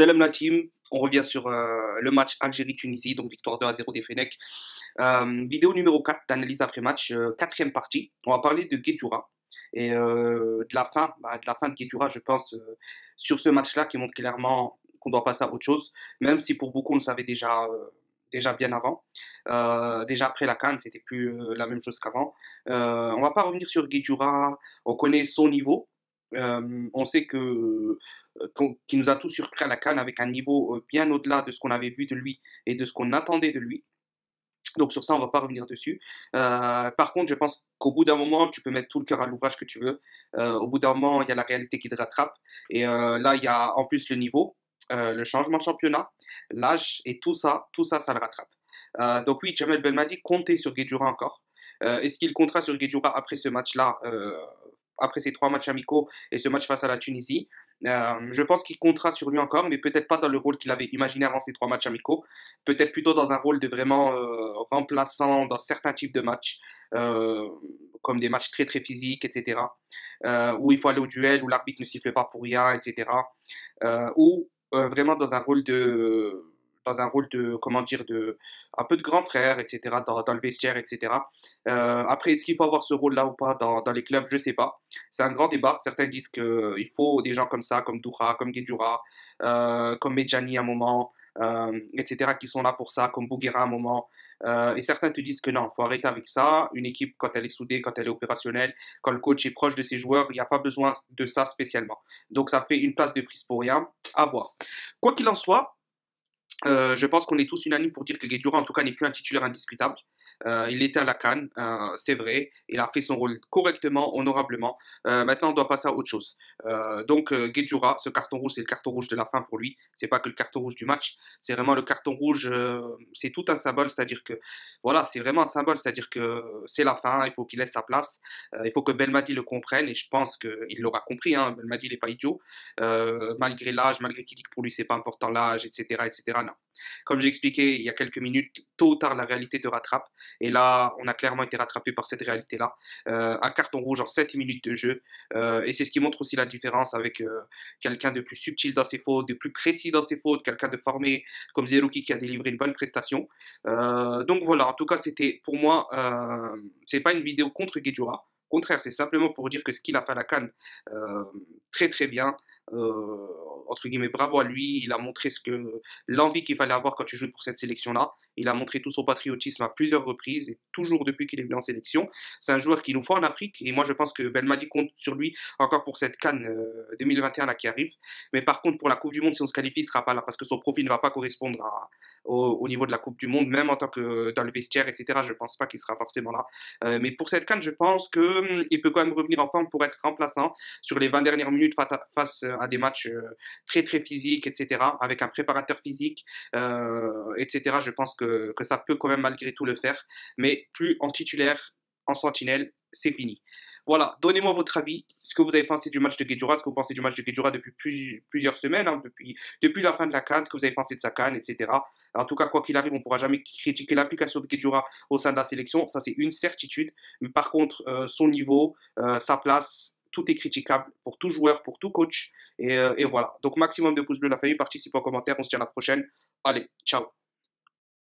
Salam la team, on revient sur le match Algérie-Tunisie, donc victoire 2-0 des Fennecs. Vidéo numéro 4 d'analyse après match, quatrième partie. On va parler de Guedjura et de la fin de Guedjura, je pense, sur ce match-là qui montre clairement qu'on doit passer à autre chose, même si pour beaucoup on le savait déjà bien avant. Déjà après la CAN, c'était plus la même chose qu'avant. On va pas revenir sur Guedjura, on connaît son niveau. On sait qu'il nous a tous surpris à la CAN avec un niveau bien au-delà de ce qu'on avait vu de lui et de ce qu'on attendait de lui. Donc sur ça, on va pas revenir dessus. Par contre, je pense qu'au bout d'un moment, tu peux mettre tout le cœur à l'ouvrage que tu veux. Au bout d'un moment, il y a la réalité qui te rattrape. Et là, il y a en plus le niveau, le changement de championnat, l'âge et tout ça le rattrape. Donc oui, Jamel Belmadi comptait sur Guedjura encore. Est-ce qu'il comptera sur Guedjura après ce match-là, après ces 3 matchs amicaux et ce match face à la Tunisie? Je pense qu'il comptera sur lui encore, mais peut-être pas dans le rôle qu'il avait imaginé avant ces 3 matchs amicaux. Peut-être plutôt dans un rôle de vraiment remplaçant dans certains types de matchs, euh, comme des matchs très très physiques, etc. Où il faut aller au duel, où l'arbitre ne siffle pas pour rien, etc. Ou vraiment dans un rôle de, comment dire, un peu de grand frère, etc., dans le vestiaire, etc. Après, est-ce qu'il faut avoir ce rôle-là ou pas dans les clubs? Je sais pas. C'est un grand débat. Certains disent qu'il faut des gens comme ça, comme Doura, comme Guedjura, comme Medjani à un moment, etc., qui sont là pour ça, comme Bouguera à un moment. Et certains te disent que non, il faut arrêter avec ça. Une équipe, quand elle est soudée, quand elle est opérationnelle, quand le coach est proche de ses joueurs, il n'y a pas besoin de ça spécialement. Donc ça fait une place de prise pour rien. À voir. Quoi qu'il en soit, je pense qu'on est tous unanimes pour dire que Guedjura, en tout cas, n'est plus un titulaire indiscutable. Il était à la CAN, c'est vrai. Il a fait son rôle correctement, honorablement. Maintenant, on doit passer à autre chose. Donc, Guedjura, ce carton rouge, c'est le carton rouge de la fin pour lui. C'est pas que le carton rouge du match. C'est vraiment le carton rouge. C'est tout un symbole. C'est-à-dire que, voilà, c'est vraiment un symbole. C'est-à-dire que c'est la fin. Il faut qu'il laisse sa place. Il faut que Belmadi le comprenne. Et je pense qu'il l'aura compris. Hein. Belmadi, il n'est pas idiot. Malgré l'âge, malgré qu'il dit que pour lui, c'est pas important l'âge, etc., etc. Non. Comme j'ai expliqué il y a quelques minutes, tôt ou tard, la réalité te rattrape. Et là, on a clairement été rattrapé par cette réalité-là. Un carton rouge en 7 minutes de jeu. Et c'est ce qui montre aussi la différence avec quelqu'un de plus subtil dans ses fautes, de plus précis dans ses fautes, quelqu'un de formé comme Zerouki qui a délivré une bonne prestation. Donc voilà, en tout cas, c'était pour moi, c'est pas une vidéo contre Guedjura. Au contraire, c'est simplement pour dire que ce qu'il a fait à la CAN, euh, très très bien. Euh, Entre guillemets, bravo à lui. Il a montré l'envie qu'il fallait avoir quand tu joues pour cette sélection-là. Il a montré tout son patriotisme à plusieurs reprises et toujours depuis qu'il est venu en sélection. C'est un joueur qu'il nous faut en Afrique et moi je pense que Belmadi compte sur lui encore pour cette CAN 2021 là qui arrive. Mais par contre pour la Coupe du Monde, si on se qualifie, il ne sera pas là parce que son profil ne va pas correspondre au niveau de la Coupe du Monde, même en tant que dans le vestiaire, etc. Je ne pense pas qu'il sera forcément là. Mais pour cette CAN, je pense qu'il peut quand même revenir en forme pour être remplaçant sur les 20 dernières minutes face à des matchs très très physiques, etc. Avec un préparateur physique, etc. Je pense que ça peut quand même malgré tout le faire, mais plus en titulaire, en sentinelle, c'est fini. Voilà, donnez-moi votre avis, ce que vous avez pensé du match de Guedjura, ce que vous pensez du match de Guedjura depuis plusieurs semaines, hein, depuis la fin de la CAN, ce que vous avez pensé de sa CAN, etc. En tout cas, quoi qu'il arrive, on ne pourra jamais critiquer l'application de Guedjura au sein de la sélection, ça c'est une certitude. Mais par contre, son niveau, sa place, tout est critiquable pour tout joueur, pour tout coach. Et voilà. Donc maximum de pouces bleus la famille, participez en commentaire, on se tient à la prochaine. Allez, ciao.